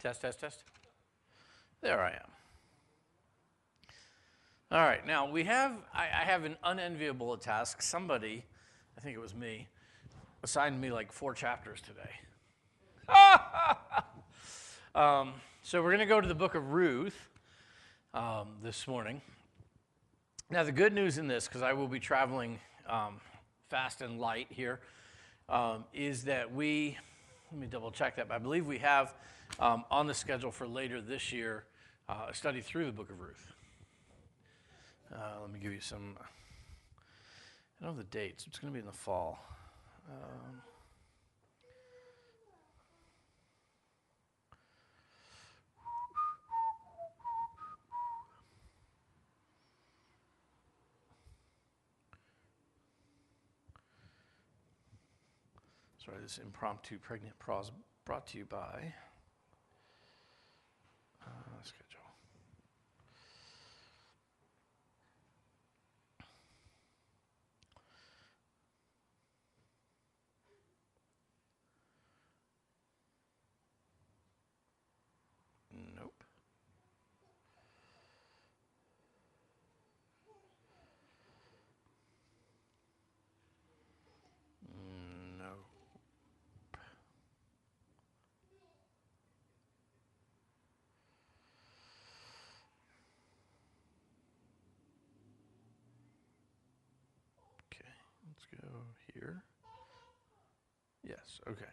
Test, test, test. There I am. All right, now I have an unenviable task. Somebody, I think it was me, assigned me like 4 chapters today. So we're going to go to the book of Ruth this morning. Now the good news in this, because I will be traveling fast and light here, is that let me double check that, but I believe we have on the schedule for later this year a study through the book of Ruth. Let me give you some, I don't know the dates, it's going to be in the fall. Sorry, this impromptu pregnant pause brought to you by schedule. Nope. Let's go here. Yes, okay.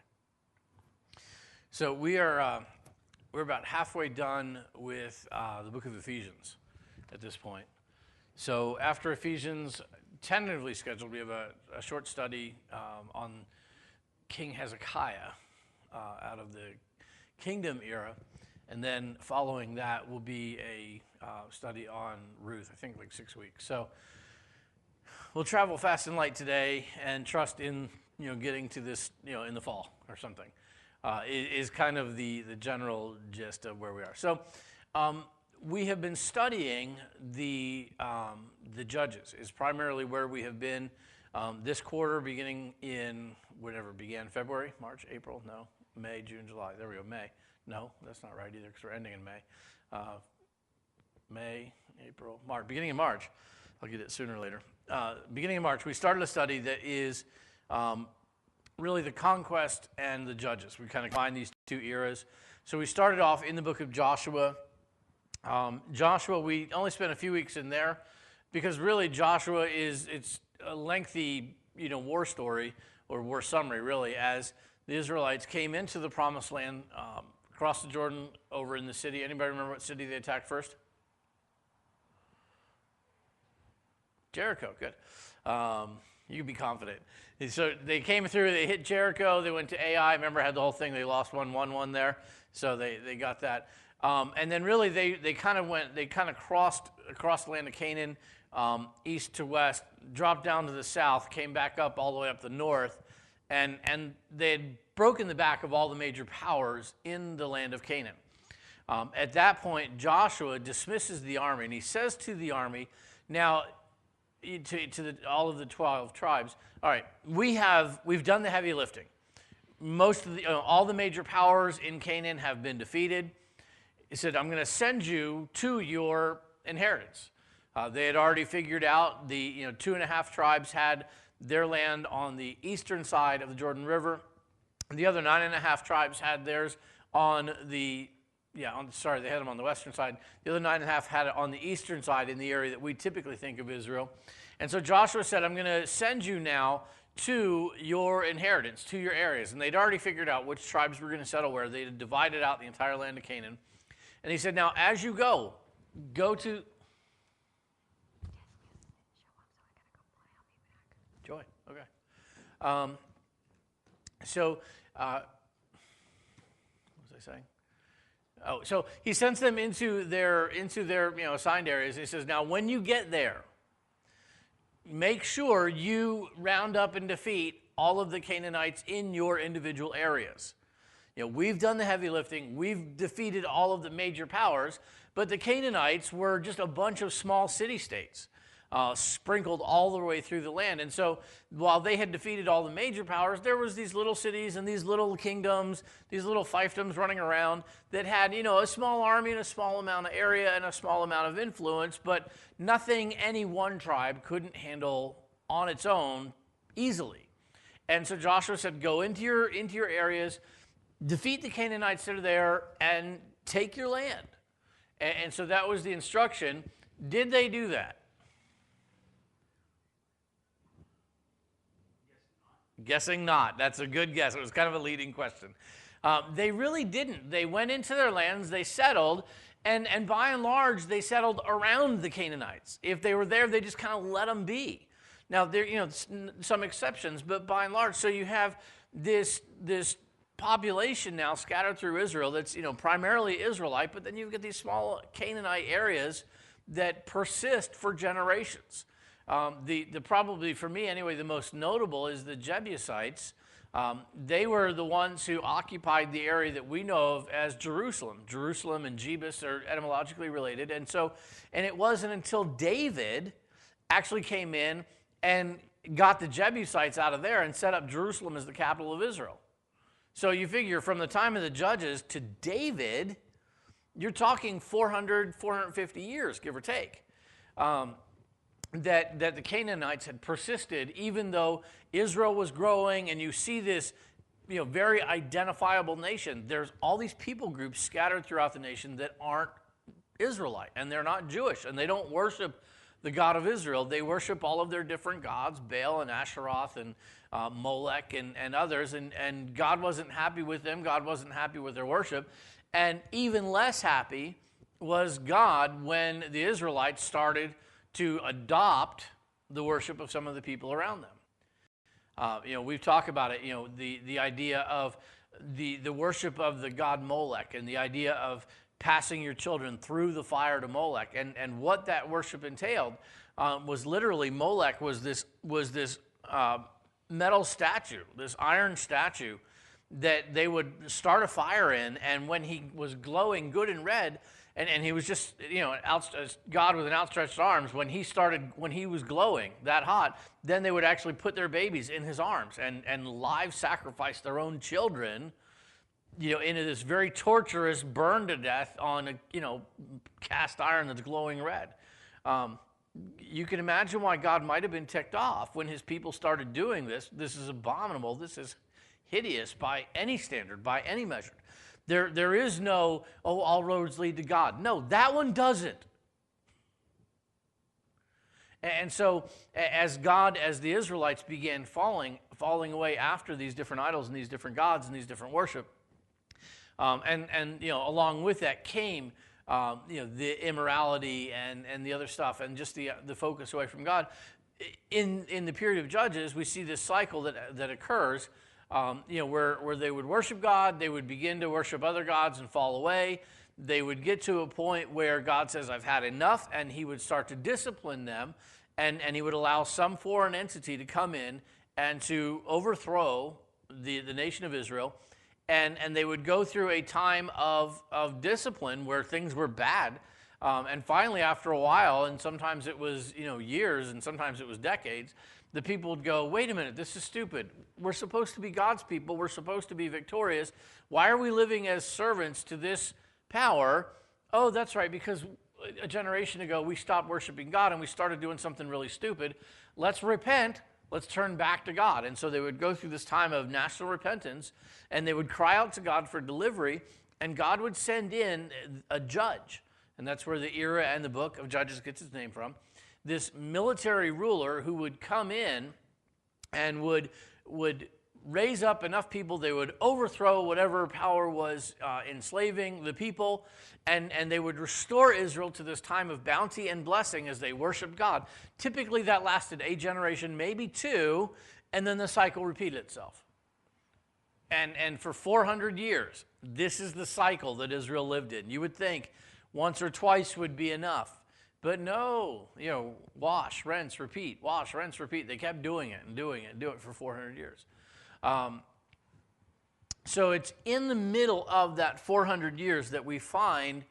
So we're about halfway done with the book of Ephesians at this point. So after Ephesians, tentatively scheduled, we have a short study on King Hezekiah out of the kingdom era. And then following that will be a study on Ruth, I think like 6 weeks. So we'll travel fast and light today and trust in, getting to this, in the fall or something. Is kind of the general gist of where we are. So we have been studying the Judges is primarily where we have been this quarter, beginning in whatever began February, March, April, no, May, June, July. There we go, May. No, that's not right either because we're ending in May. May, April, March, beginning of March. I'll get it sooner or later. Beginning of March, we started a study that is really the conquest and the Judges. We kind of combine these 2 eras. So we started off in the book of Joshua. Joshua, we only spent a few weeks in there because really Joshua it's a lengthy, war story or war summary really as the Israelites came into the promised land, across the Jordan over in the city. Anybody remember what city they attacked first? Jericho, good. You can be confident. So they came through, they hit Jericho, they went to Ai. Remember, I had the whole thing, they lost 1-1-1 there. So they got that. And then really they kind of crossed across the land of Canaan, east to west, dropped down to the south, came back up all the way up the north, and they had broken the back of all the major powers in the land of Canaan. At that point, Joshua dismisses the army, and he says to the army, now, all of the 12 tribes, all right, we've done the heavy lifting. Most of all the major powers in Canaan have been defeated. He said, I'm going to send you to your inheritance. They had already figured out the 2.5 tribes had their land on the eastern side of the Jordan River. The other 9.5 tribes had theirs on the they had them on the western side. The other 9.5 had it on the eastern side in the area that we typically think of Israel. And so Joshua said, I'm going to send you now to your inheritance, to your areas. And they'd already figured out which tribes were going to settle where. They had divided out the entire land of Canaan. And he said, now as you go to... Joy, okay. What was I saying? Oh, so he sends them into their assigned areas. He says, now when you get there, make sure you round up and defeat all of the Canaanites in your individual areas. We've done the heavy lifting. We've defeated all of the major powers, but the Canaanites were just a bunch of small city-states. sprinkled all the way through the land. And so while they had defeated all the major powers, there was these little cities and these little kingdoms, these little fiefdoms running around that had, a small army and a small amount of area and a small amount of influence, but nothing any one tribe couldn't handle on its own easily. And so Joshua said, go into your areas, defeat the Canaanites that are there, and take your land. And so that was the instruction. Did they do that? Guessing not. That's a good guess. It was kind of a leading question. They really didn't. They went into their lands, they settled, and by and large, they settled around the Canaanites. If they were there, they just kind of let them be. Now, there, some exceptions, but by and large, so you have this population now scattered through Israel that's, primarily Israelite, but then you've got these small Canaanite areas that persist for generations. The probably, for me anyway, the most notable is the Jebusites. They were the ones who occupied the area that we know of as Jerusalem. Jerusalem and Jebus are etymologically related. And it wasn't until David actually came in and got the Jebusites out of there and set up Jerusalem as the capital of Israel. So you figure from the time of the Judges to David, you're talking 450 years, give or take. That the Canaanites had persisted, even though Israel was growing, and you see this, very identifiable nation. There's all these people groups scattered throughout the nation that aren't Israelite, and they're not Jewish, and they don't worship the God of Israel. They worship all of their different gods, Baal and Asheroth and Molech and others, and God wasn't happy with them. God wasn't happy with their worship, and even less happy was God when the Israelites started to adopt the worship of some of the people around them. We've talked about it, the idea of the worship of the god Molech, and the idea of passing your children through the fire to Molech. And what that worship entailed was literally, Molech was this metal statue, this iron statue that they would start a fire in, and when he was glowing good and red, and he was just, God with an outstretched arms, when he was glowing that hot, then they would actually put their babies in his arms and live sacrifice their own children, into this very torturous burn to death on a, cast iron that's glowing red. You can imagine why God might have been ticked off when his people started doing this. This is abominable. This is hideous by any standard, by any measure. There is no, all roads lead to God. No, that one doesn't. And so as the Israelites began falling away after these different idols and these different gods and these different worship, along with that came, the immorality and the other stuff, and just the focus away from God. In the period of Judges, we see this cycle that occurs, where they would worship God, they would begin to worship other gods and fall away. They would get to a point where God says, I've had enough, and he would start to discipline them, and he would allow some foreign entity to come in and to overthrow the nation of Israel, and they would go through a time of discipline where things were bad, and finally, after a while, and sometimes it was years, and sometimes it was decades, the people would go, wait a minute, this is stupid. We're supposed to be God's people. We're supposed to be victorious. Why are we living as servants to this power? Oh, that's right, because a generation ago we stopped worshiping God and we started doing something really stupid. Let's repent. Let's turn back to God. And so they would go through this time of national repentance, and they would cry out to God for delivery, and God would send in a judge. And that's where the era and the book of Judges gets its name from. This military ruler who would come in and would raise up enough people, they would overthrow whatever power was enslaving the people, and they would restore Israel to this time of bounty and blessing as they worshiped God. Typically that lasted a generation, maybe two, and then the cycle repeated itself. And for 400 years, this is the cycle that Israel lived in. You would think once or twice would be enough. But no, wash, rinse, repeat, wash, rinse, repeat. They kept doing it and doing it and doing it for 400 years. So it's in the middle of that 400 years that we find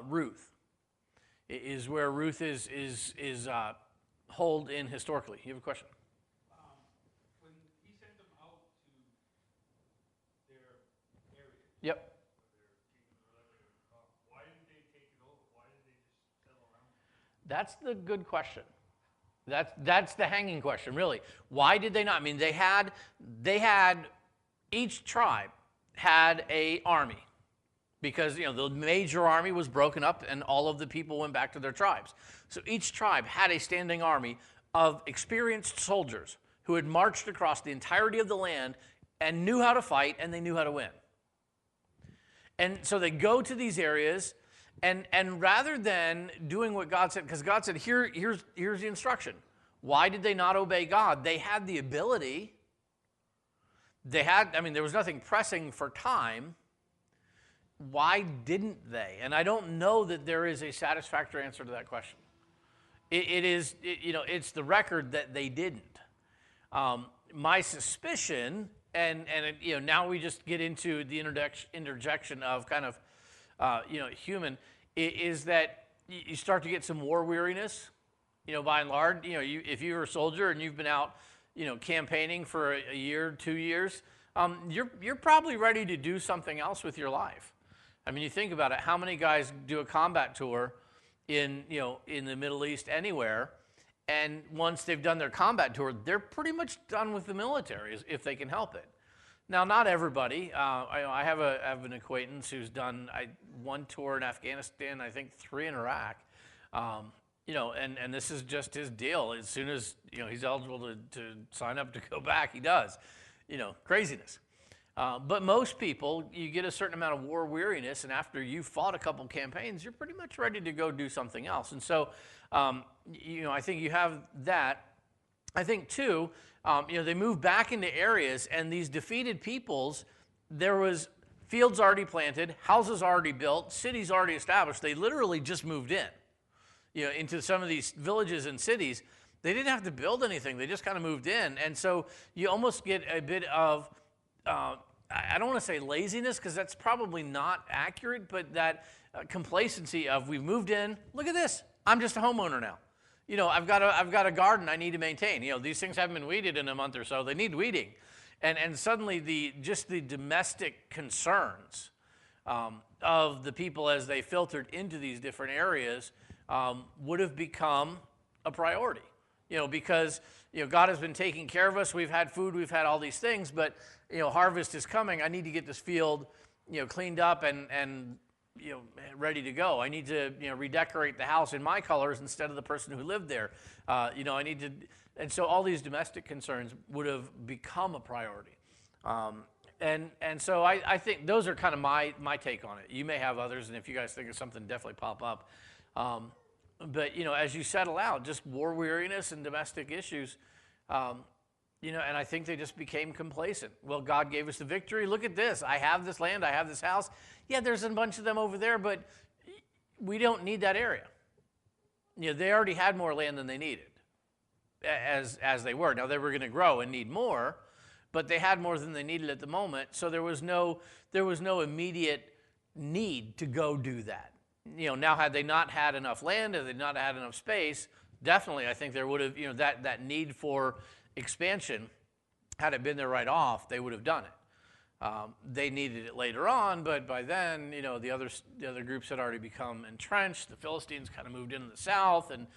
Ruth. is where Ruth is holed in historically. You have a question? When he sent them out to their area, Yep. why didn't they take it over? Why did they just settle around? That's the good question. That's the hanging question, really. Why did they not? I mean, they had each tribe had a army because the major army was broken up and all of the people went back to their tribes. So each tribe had a standing army of experienced soldiers who had marched across the entirety of the land and knew how to fight and they knew how to win. And so they go to these areas. And rather than doing what God said, because God said, here's the instruction. Why did they not obey God? They had the ability. There was nothing pressing for time. Why didn't they? And I don't know that there is a satisfactory answer to that question. It's the record that they didn't. My suspicion, now we just get into the interjection of kind of human, is that you start to get some war weariness, by and large. If you're a soldier and you've been out, campaigning for a year, 2 years, you're probably ready to do something else with your life. I mean, you think about it, how many guys do a combat tour in the Middle East anywhere, and once they've done their combat tour, they're pretty much done with the military if they can help it. Now, not everybody. I have an acquaintance who's done one tour in Afghanistan, I think 3 in Iraq. And this is just his deal. As soon as he's eligible to sign up to go back, he does. Craziness. But most people, you get a certain amount of war weariness, and after you've fought a couple campaigns, you're pretty much ready to go do something else. And so, I think you have that. I think too. They moved back into areas, and these defeated peoples, there was fields already planted, houses already built, cities already established. They literally just moved in, into some of these villages and cities. They didn't have to build anything. They just kind of moved in. And so you almost get a bit of, I don't want to say laziness, because that's probably not accurate, but that complacency of, we've moved in, look at this, I'm just a homeowner now. I've got a garden I need to maintain. These things haven't been weeded in a month or so. They need weeding. And suddenly the domestic concerns of the people as they filtered into these different areas would have become a priority. Because God has been taking care of us. We've had food. We've had all these things. But harvest is coming. I need to get this field cleaned up and ready to go. I need to, redecorate the house in my colors instead of the person who lived there. I need to, and so all these domestic concerns would have become a priority. And so I think those are kind of my take on it. You may have others, and if you guys think of something, definitely pop up. But as you settle out, just war weariness and domestic issues, and I think they just became complacent. Well, God gave us the victory. Look at this. I have this land. I have this house. Yeah, there's a bunch of them over there, but we don't need that area. They already had more land than they needed as they were. Now, they were going to grow and need more, but they had more than they needed at the moment, so there was no immediate need to go do that. Now, had they not had enough land, had they not had enough space, definitely I think there would have, that need for expansion, had it been there right off, they would have done it. They needed it later on, but by then, the other groups had already become entrenched. The Philistines kind of moved into the south and,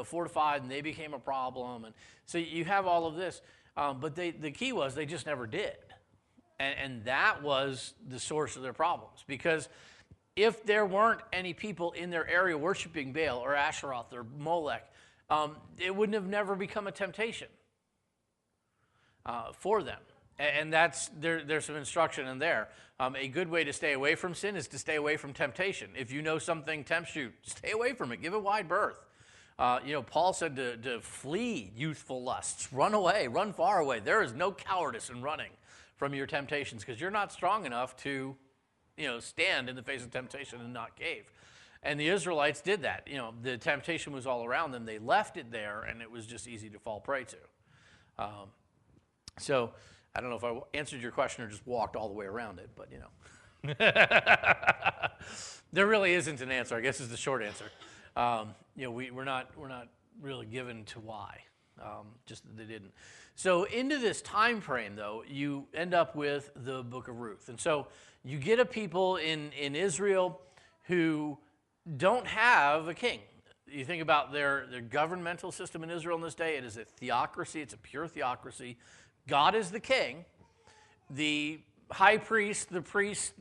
fortified, and they became a problem. And so you have all of this, but the key was they just never did. And that was the source of their problems, because if there weren't any people in their area worshiping Baal or Asheroth or Molech, it wouldn't have never become a temptation for them. And that's there's some instruction in there. A good way to stay away from sin is to stay away from temptation. If you know something tempts you, stay away from it. Give it wide berth. Paul said to flee youthful lusts. Run away. Run far away. There is no cowardice in running from your temptations, because you're not strong enough to stand in the face of temptation and not cave. And the Israelites did that. The temptation was all around them. They left it there, and it was just easy to fall prey to. So I don't know if I answered your question or just walked all the way around it, but there really isn't an answer, I guess, is the short answer. we're not really given to why, just that they didn't. So into this time frame, though, you end up with the book of Ruth. And so you get a people in Israel who don't have a king. You think about their governmental system in Israel in this day. It is a theocracy. It's a pure theocracy. God is the king. The high priest, the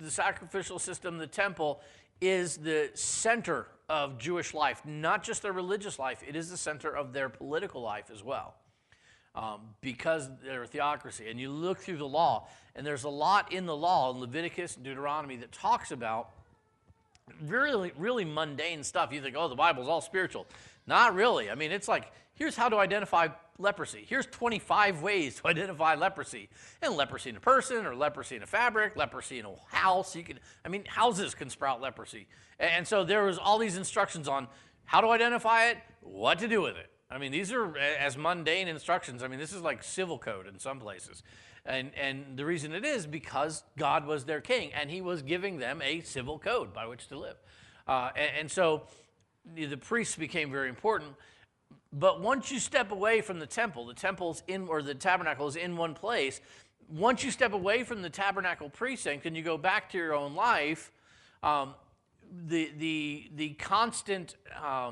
sacrificial system, the temple is the center of Jewish life, not just their religious life. It is the center of their political life as well, because they're a theocracy. And you look through the law, and there's a lot in the law, in Leviticus and Deuteronomy, that talks about really, really mundane stuff. You think, oh, the Bible's all spiritual. Not really. I mean, it's like, here's how to identify leprosy. Here's 25 ways to identify leprosy. And leprosy in a person, or leprosy in a fabric, leprosy in a house. Houses can sprout leprosy. And so there was all these instructions on how to identify it, what to do with it. I mean, these are as mundane instructions. I mean, this is like civil code in some places. And the reason it is because God was their king, and he was giving them a civil code by which to live. And so the priests became very important. But once you step away from the temple, the tabernacle is in one place. Once you step away from the tabernacle precinct and you go back to your own life, the constant, I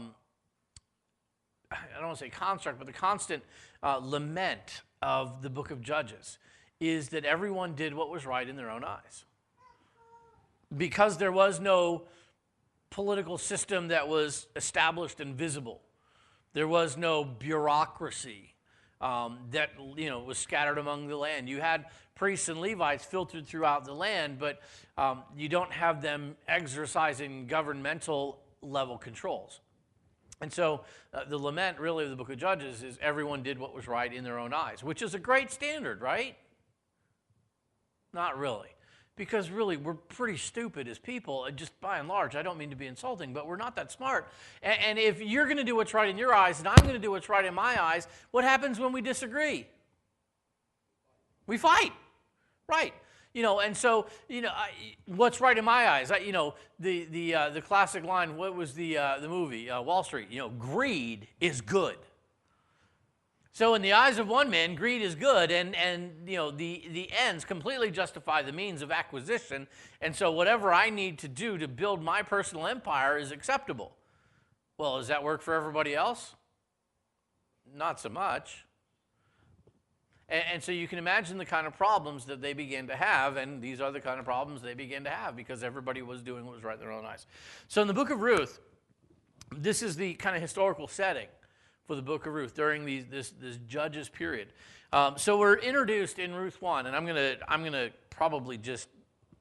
don't want to say construct, but the constant lament of the book of Judges is that everyone did what was right in their own eyes. Because there was no political system that was established and visible. There was no bureaucracy that was scattered among the land. You had priests and Levites filtered throughout the land, but you don't have them exercising governmental level controls. And so the lament really of the book of Judges is everyone did what was right in their own eyes, which is a great standard, right? Not really. Because really, we're pretty stupid as people, just by and large. I don't mean to be insulting, but we're not that smart. And if you're going to do what's right in your eyes, and I'm going to do what's right in my eyes, what happens when we disagree? We fight, right? And so, what's right in my eyes? The classic line, what was the movie, Wall Street? Greed is good. So in the eyes of one man, greed is good, and the ends completely justify the means of acquisition, and so whatever I need to do to build my personal empire is acceptable. Well, does that work for everybody else? Not so much. And so you can imagine the kind of problems that they began to have, and these are the kind of problems they began to have because everybody was doing what was right in their own eyes. So in the book of Ruth, this is the kind of historical setting for the book of Ruth during this Judges period. So we're introduced in Ruth 1, and I'm gonna probably just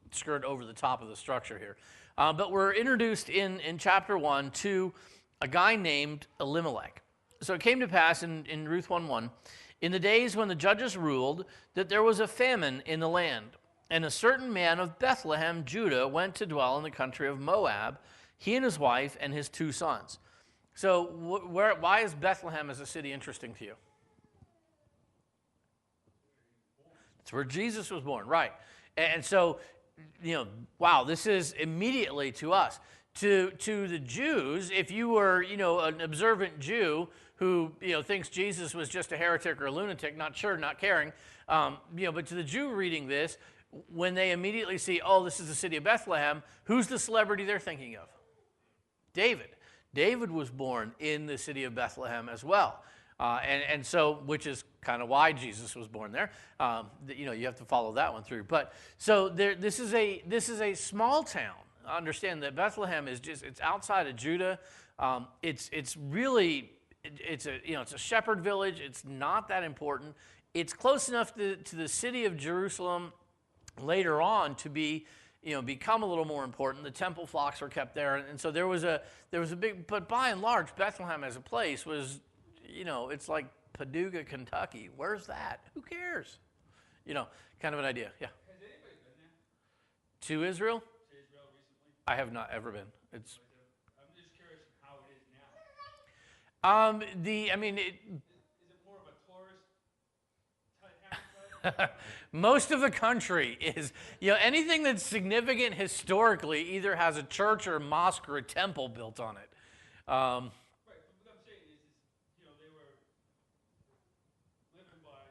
skirt over the top of the structure here. But we're introduced in chapter 1 to a guy named Elimelech. So it came to pass in Ruth 1:1, in the days when the judges ruled, that there was a famine in the land, and a certain man of Bethlehem, Judah, went to dwell in the country of Moab, he and his wife and his 2 sons. So why is Bethlehem as a city interesting to you? It's where Jesus was born, right? And so, wow, this is immediately to us. To the Jews, if you were, an observant Jew who, thinks Jesus was just a heretic or a lunatic, not sure, not caring, but to the Jew reading this, when they immediately see, oh, this is the city of Bethlehem, who's the celebrity they're thinking of? David. David was born in the city of Bethlehem as well. And so, which is kind of why Jesus was born there. You have to follow that one through. But so this is a small town. Understand that Bethlehem is it's outside of Judah. It's a shepherd village. It's not that important. It's close enough to the city of Jerusalem later on to be, become a little more important. The temple flocks were kept there, and so there was a big. But by and large, Bethlehem as a place was, it's like Paducah, Kentucky. Where's that? Who cares? Kind of an idea. Yeah. Has anybody been there? To Israel? To Israel recently? I have not ever been. I'm just curious how it is now. Is Is it more of a tourist type habitat? most of the country is, anything that's significant historically either has a church or a mosque or a temple built on it. Right, but what I'm saying is, they were living by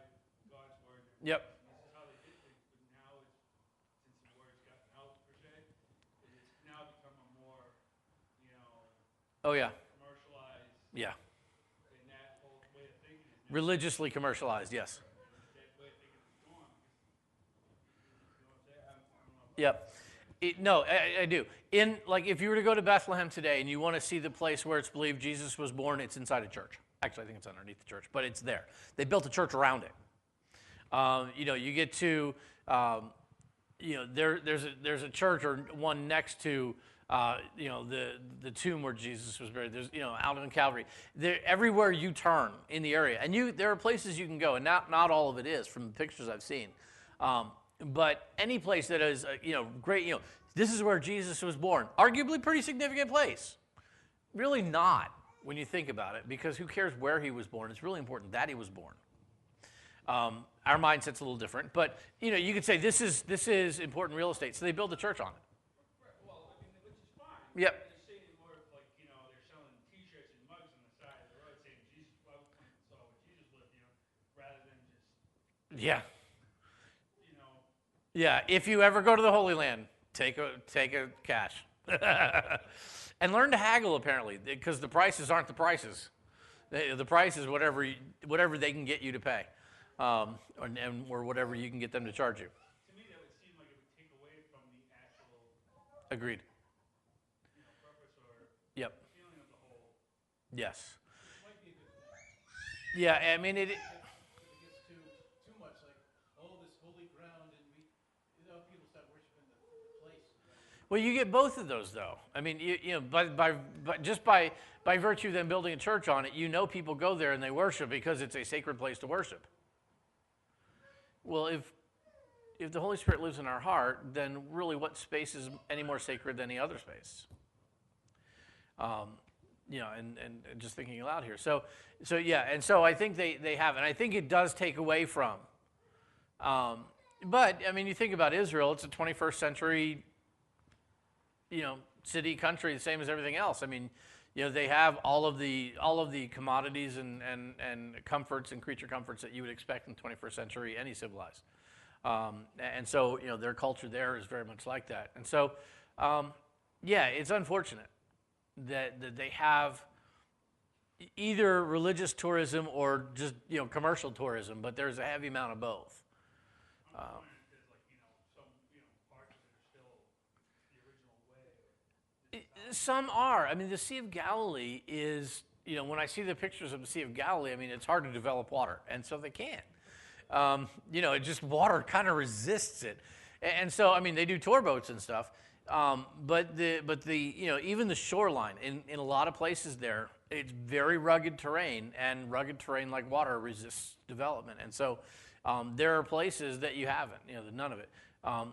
God's word. Yep. And this is how they did things, but now since the word's gotten out, per se, it's now become a more, Oh, yeah. commercialized, Yeah. and that whole way of thinking is now, Religiously commercialized, yes. that way of thinking is gone, because, you know what I'm saying? I don't know. Yep. No, I do. If you were to go to Bethlehem today and you want to see the place where it's believed Jesus was born, it's inside a church. Actually, I think it's underneath the church, but it's there. They built a church around it. You get to, there's a church or one next to, the tomb where Jesus was buried. There's, out on Calvary. Everywhere you turn in the area, and there are places you can go, and not all of it is from the pictures I've seen. But any place that is, great, this is where Jesus was born. Arguably pretty significant place. Really not when you think about it, because who cares where he was born? It's really important that he was born. Our mindset's a little different, but you could say this is important real estate, so they build a church on it. Right, well, which is fine. Yep. I'm just saying it more of they're selling T-shirts and mugs on the side of the road saying Jesus, well, so Jesus lived, rather than just, Yeah. Yeah, if you ever go to the Holy Land, take a cash. And learn to haggle, apparently, because the prices aren't the prices. The price is whatever they can get you to pay, or whatever you can get them to charge you. To me, that would seem like it would take away from the actual Agreed. purpose or Yep. feeling of the whole. Yes. It might be a good thing. Yeah, I mean, It gets too much like, this holy ground, and people start worshiping the place. well, you get both of those, though. I mean, by virtue of them building a church on it, people go there and they worship because it's a sacred place to worship. Well, if the Holy Spirit lives in our heart, then really what space is any more sacred than any other space? And just thinking aloud here. So I think they have, and I think it does take away from. But I mean, you think about Israel; it's a 21st century, city, country, the same as everything else. I mean, they have all of the commodities and comforts and creature comforts that you would expect in the 21st century, any civilized. And so, their culture there is very much like that. And so, it's unfortunate that they have either religious tourism or just, commercial tourism, but there's a heavy amount of both. There's some parts that are still the original way. Some are. I mean, the Sea of Galilee is, when I see the pictures of the Sea of Galilee, I mean, it's hard to develop water, and so they can't. It just water kind of resists it, and so I mean, they do tour boats and stuff, but even the shoreline in a lot of places there, it's very rugged terrain, and rugged terrain like water resists development, and so there are places that you haven't, none of it.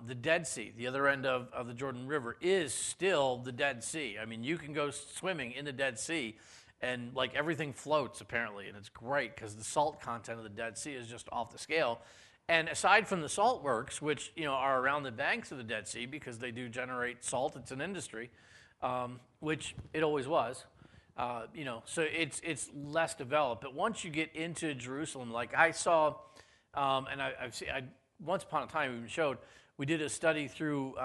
The Dead Sea, the other end of the Jordan River, is still the Dead Sea. I mean, you can go swimming in the Dead Sea, and everything floats apparently, and it's great because the salt content of the Dead Sea is just off the scale. And aside from the salt works, which are around the banks of the Dead Sea because they do generate salt, it's an industry, which it always was. So it's less developed. But once you get into Jerusalem, like I saw, and I once upon a time even showed, we did a study through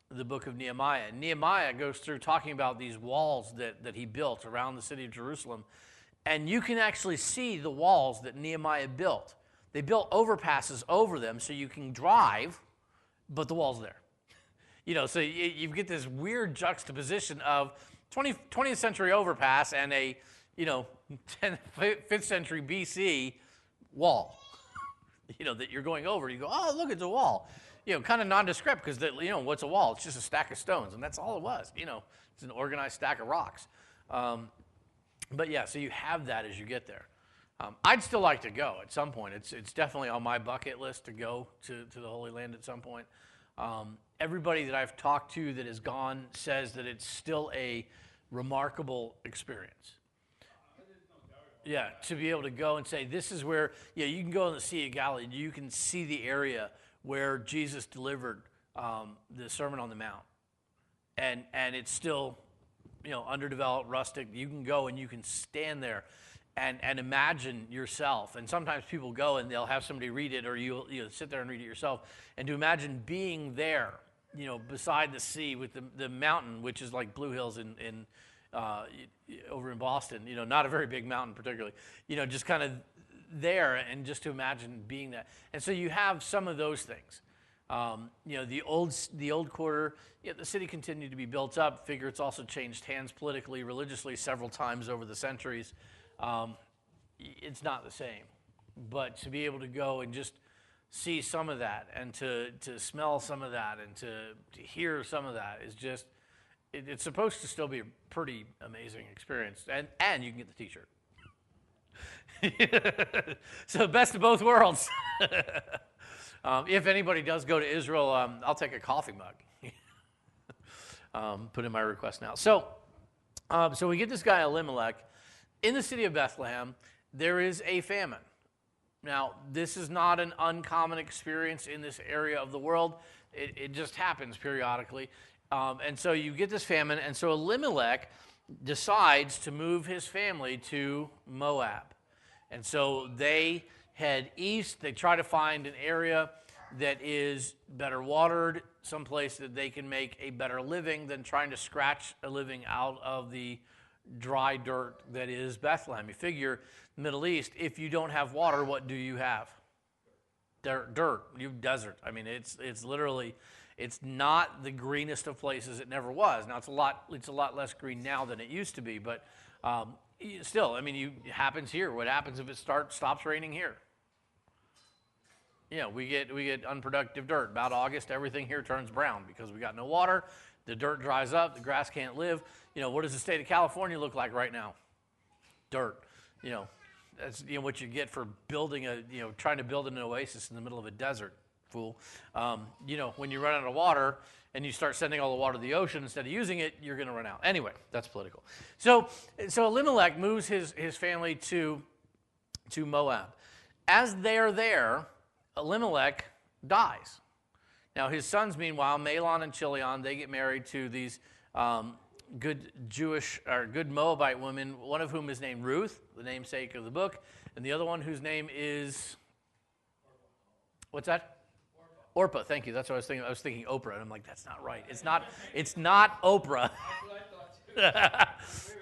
the book of Nehemiah. Nehemiah goes through talking about these walls that he built around the city of Jerusalem. And you can actually see the walls that Nehemiah built. They built overpasses over them so you can drive, but the wall's there. So you get this weird juxtaposition of 20th century overpass and a, 5th century BC wall, that you're going over. You go, oh, look, it's a wall. Kind of nondescript because, what's a wall? It's just a stack of stones, and that's all it was. It's an organized stack of rocks. But yeah, so you have that as you get there. I'd still like to go at some point. It's definitely on my bucket list to go to the Holy Land at some point. Everybody that I've talked to that has gone says that it's still a remarkable experience. Yeah, to be able to go and say, this is where, you can go in the Sea of Galilee, and you can see the area where Jesus delivered the Sermon on the Mount. And it's still underdeveloped, rustic. You can go and you can stand there and imagine yourself. And sometimes people go and they'll have somebody read it, or you'll sit there and read it yourself. And to imagine being there, beside the sea with the mountain, which is like Blue Hills in over in Boston. Not a very big mountain particularly. Just kind of there, and just to imagine being that. And so you have some of those things. The old quarter, the city continued to be built up. Figure it's also changed hands politically, religiously several times over the centuries. It's not the same, but to be able to go and just see some of that, and to smell some of that, and to hear some of that is just, it's supposed to still be a pretty amazing experience, and you can get the t-shirt. So best of both worlds. If anybody does go to Israel, I'll take a coffee mug. Put in my request now. So we get this guy Elimelech. In the city of Bethlehem, there is a famine. Now, this is not an uncommon experience in this area of the world. It just happens periodically. And so you get this famine, and so Elimelech decides to move his family to Moab. And so they head east. They try to find an area that is better watered, someplace that they can make a better living than trying to scratch a living out of the dry dirt that is Bethlehem. You figure, Middle East, if you don't have water, what do you have? Dirt. You have desert. I mean, it's literally, it's not the greenest of places. It never was. Now it's a lot less green now than it used to be, but still, I mean, it happens here. What happens if it stops raining here? We get unproductive dirt. About August, everything here turns brown because we got no water. The dirt dries up. The grass can't live. What does the state of California look like right now? Dirt. That's what you get for building trying to build an oasis in the middle of a desert, fool. When you run out of water and you start sending all the water to the ocean instead of using it, you're going to run out. Anyway, that's political. So Elimelech moves his family to Moab. As they're there, Elimelech dies. Now his sons, meanwhile, Mahlon and Chilion, they get married to these good Moabite women, one of whom is named Ruth, the namesake of the book, and the other one whose name is, what's that? Orpah. Thank you. That's what I was thinking. I was thinking Oprah, and I'm like, that's not right. It's not Oprah. That's what I thought too.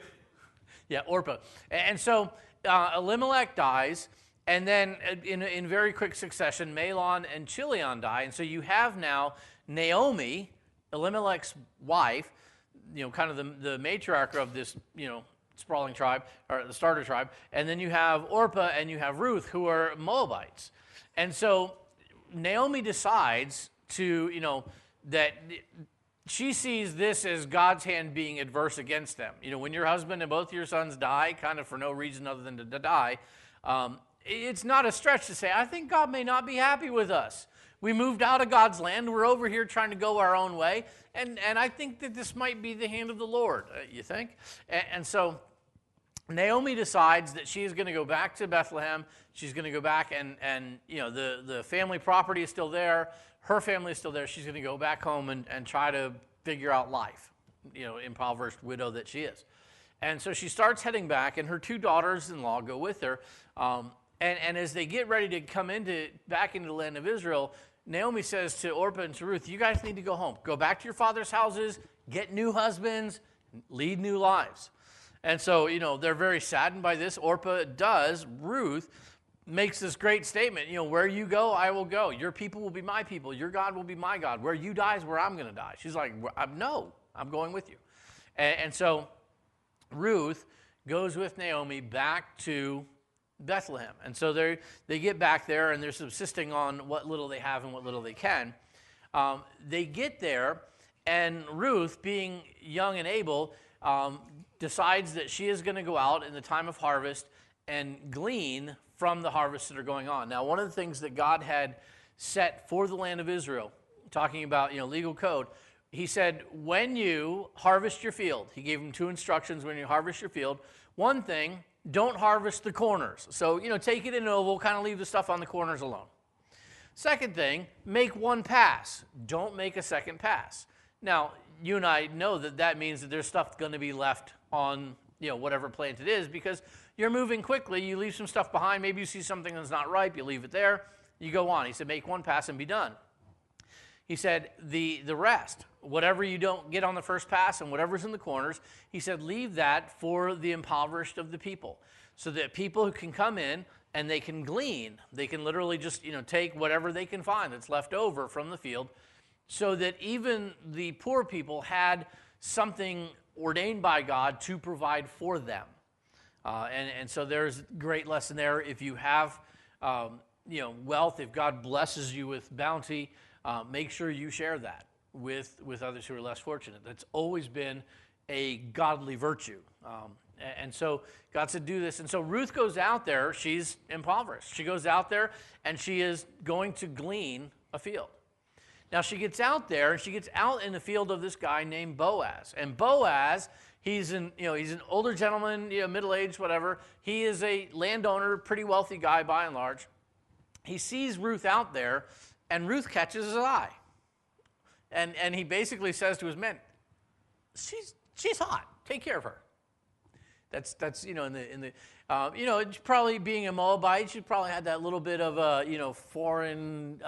Yeah, Orpah. And so Elimelech dies, and then in very quick succession, Mahlon and Chilion die, and so you have now Naomi, Elimelech's wife, kind of the matriarch of this, sprawling tribe, or the starter tribe, and then you have Orpah and you have Ruth, who are Moabites. And so Naomi decides to, that she sees this as God's hand being adverse against them. When your husband and both your sons die, kind of for no reason other than to die, it's not a stretch to say, I think God may not be happy with us. We moved out of God's land. We're over here trying to go our own way. And I think that this might be the hand of the Lord, you think? And so Naomi decides that she's going to go back to Bethlehem. She's going to go back and the family property is still there. Her family is still there. She's going to go back home and try to figure out life, impoverished widow that she is. And so she starts heading back, and her two daughters-in-law go with her. And as they get ready to come back into the land of Israel, Naomi says to Orpah and to Ruth, you guys need to go home. Go back to your father's houses, get new husbands, lead new lives. And so, they're very saddened by this. Orpah does. Ruth makes this great statement, where you go, I will go. Your people will be my people. Your God will be my God. Where you die is where I'm going to die. She's like, no, I'm going with you. And so Ruth goes with Naomi back to Bethlehem. And so they get back there, and they're subsisting on what little they have and what little they can. They get there, and Ruth, being young and able, decides that she is going to go out in the time of harvest and glean from the harvests that are going on. Now, one of the things that God had set for the land of Israel, talking about legal code, he said, when you harvest your field, he gave them two instructions when you harvest your field. One thing, don't harvest the corners. So, take it in oval, kind of leave the stuff on the corners alone. Second thing, make one pass. Don't make a second pass. Now, you and I know that that means that there's stuff going to be left on, whatever plant it is, because you're moving quickly. You leave some stuff behind. Maybe you see something that's not ripe. You leave it there. You go on. He said, make one pass and be done. He said, the rest, whatever you don't get on the first pass and whatever's in the corners, he said, leave that for the impoverished of the people, so that people who can come in and they can glean. They can literally just, take whatever they can find that's left over from the field, so that even the poor people had something ordained by God to provide for them. And so there's a great lesson there. If you have, wealth, if God blesses you with bounty, make sure you share that with others who are less fortunate. That's always been a godly virtue. And so God said, do this. And so Ruth goes out there. She's impoverished. She goes out there, and she is going to glean a field. Now, she gets out there, and she gets out in the field of this guy named Boaz. And Boaz, he's an older gentleman, middle-aged, whatever. He is a landowner, pretty wealthy guy by and large. He sees Ruth out there, and Ruth catches his eye. And he basically says to his men, she's hot. Take care of her. That's it's probably being a Moabite, she probably had that little bit of a, foreign,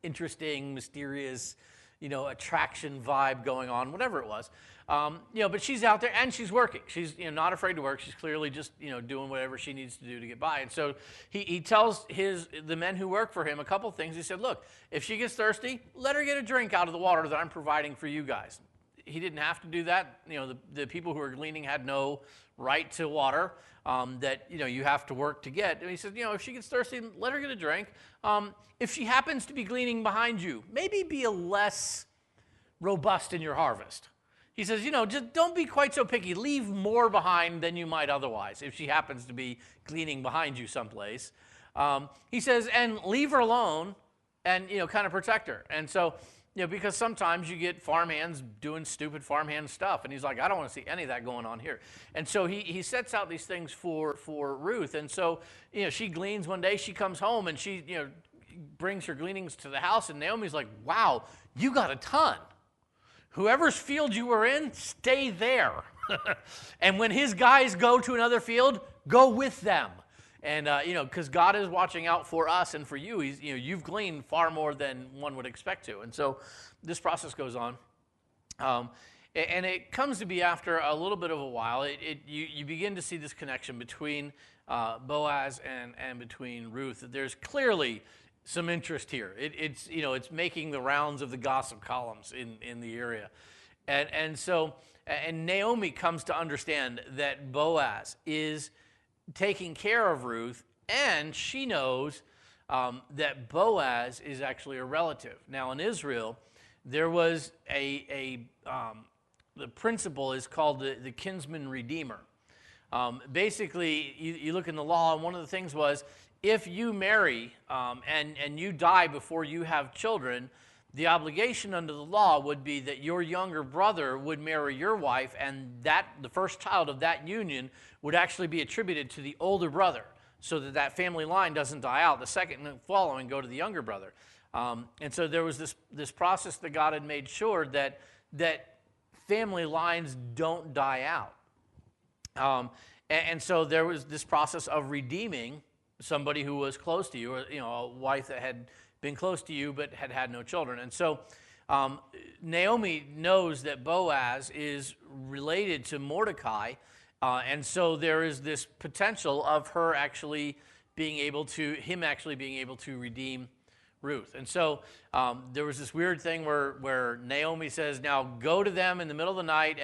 interesting, mysterious, attraction vibe going on, whatever it was. But she's out there and she's working. She's, not afraid to work. She's clearly just, doing whatever she needs to do to get by. And so he tells the men who work for him a couple things. He said, look, if she gets thirsty, let her get a drink out of the water that I'm providing for you guys. He didn't have to do that. The people who were gleaning had no right to water that, you have to work to get. And he said, if she gets thirsty, let her get a drink. If she happens to be gleaning behind you, maybe be a less robust in your harvest. He says, just don't be quite so picky. Leave more behind than you might otherwise if she happens to be gleaning behind you someplace. He says, and leave her alone and, kind of protect her. And so, because sometimes you get farmhands doing stupid farmhand stuff. And he's like, I don't want to see any of that going on here. And so he sets out these things for Ruth. And so, she gleans one day. She comes home and she, brings her gleanings to the house. And Naomi's like, wow, you got a ton. Whoever's field you were in, stay there. And when his guys go to another field, go with them. And, because God is watching out for us and for you. You've gleaned far more than one would expect to. And so this process goes on. And it comes to be after a little bit of a while, you begin to see this connection between Boaz and between Ruth. There's clearly some interest here. It's making the rounds of the gossip columns in the area. And so Naomi comes to understand that Boaz is taking care of Ruth, and she knows that Boaz is actually a relative. Now, in Israel, there was the principle is called the kinsman redeemer. Basically, you look in the law, and one of the things was, if you marry and you die before you have children, the obligation under the law would be that your younger brother would marry your wife, and the first child of that union would actually be attributed to the older brother, so that family line doesn't die out. The second and following go to the younger brother. And so there was this process that God had made sure that family lines don't die out. And so there was this process of redeeming somebody who was close to you, or a wife that had been close to you but had no children. And so Naomi knows that Boaz is related to Mordecai, and so there is this potential of him actually being able to redeem Ruth. And so there was this weird thing where Naomi says, now go to them in the middle of the night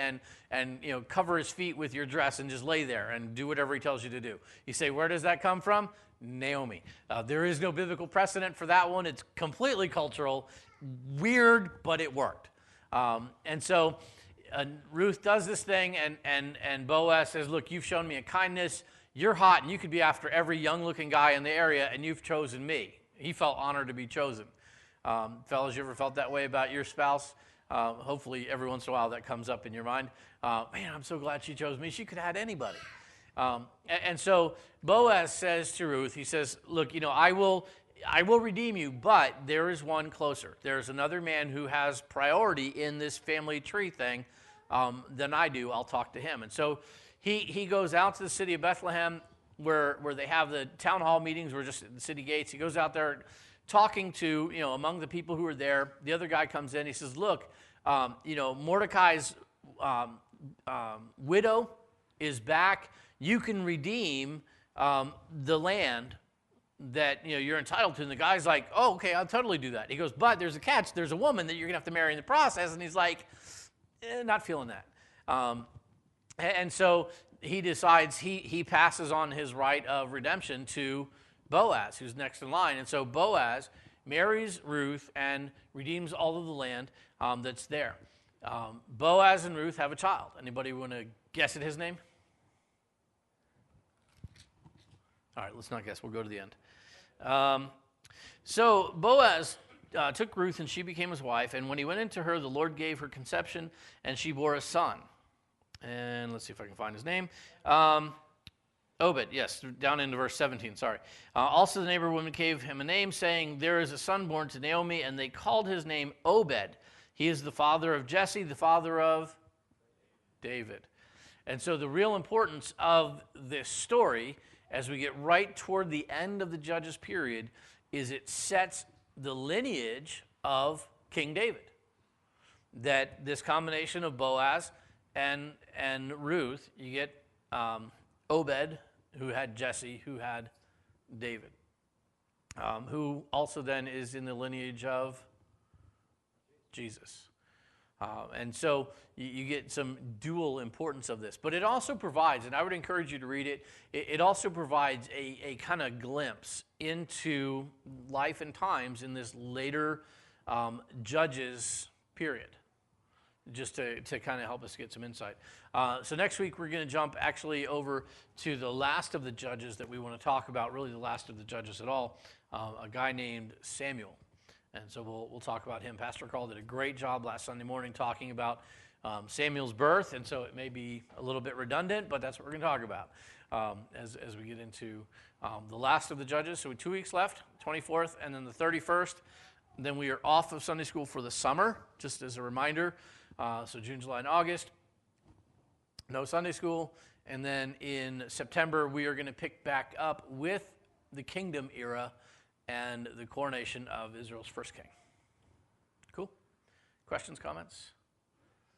and cover his feet with your dress and just lay there and do whatever he tells you to do. You say, where does that come from? Naomi. There is no biblical precedent for that one. It's completely cultural. Weird, but it worked. And so Ruth does this thing, and Boaz says, look, you've shown me a kindness. You're hot, and you could be after every young-looking guy in the area, and you've chosen me. He felt honored to be chosen. Fellas, you ever felt that way about your spouse? Hopefully, every once in a while that comes up in your mind. Man, I'm so glad she chose me. She could have had anybody. And so Boaz says to Ruth, he says, look, I will I will redeem you, but there is one closer. There's another man who has priority in this family tree thing than I do. I'll talk to him. And so he goes out to the city of Bethlehem where they have the town hall meetings. We're just at the city gates. He goes out there talking to, among the people who are there. The other guy comes in. He says, look, Mordecai's widow is back. You can redeem the land that you're entitled to. And the guy's like, oh, okay, I'll totally do that. He goes, but there's a catch. There's a woman that you're going to have to marry in the process. And he's like, not feeling that. And so he decides he passes on his right of redemption to Boaz, who's next in line. And so Boaz marries Ruth and redeems all of the land that's there. Boaz and Ruth have a child. Anybody want to guess at his name? All right, let's not guess. We'll go to the end. So Boaz took Ruth, and she became his wife. And when he went into her, the Lord gave her conception, and she bore a son. And let's see if I can find his name. Obed, yes, down into verse 17, sorry. Also the neighbor woman gave him a name, saying, there is a son born to Naomi, and they called his name Obed. He is the father of Jesse, the father of David. And so the real importance of this story, as we get right toward the end of the Judges period, is it sets the lineage of King David. That this combination of Boaz and Ruth, you get Obed, who had Jesse, who had David, who also then is in the lineage of Jesus. And so you get some dual importance of this. But it also provides, and I would encourage you to read it, it also provides a kind of glimpse into life and times in this later Judges period, just to kind of help us get some insight. So next week we're going to jump actually over to the last of the Judges that we want to talk about, really the last of the Judges at all, a guy named Samuel. And so we'll talk about him. Pastor Carl did a great job last Sunday morning talking about Samuel's birth, and so it may be a little bit redundant, but that's what we're going to talk about as we get into the last of the Judges. So we have 2 weeks left, 24th and then the 31st. Then we are off of Sunday school for the summer, just as a reminder. So June, July, and August, no Sunday school. And then in September, we are going to pick back up with the kingdom era and the coronation of Israel's first king. Cool? Questions, comments?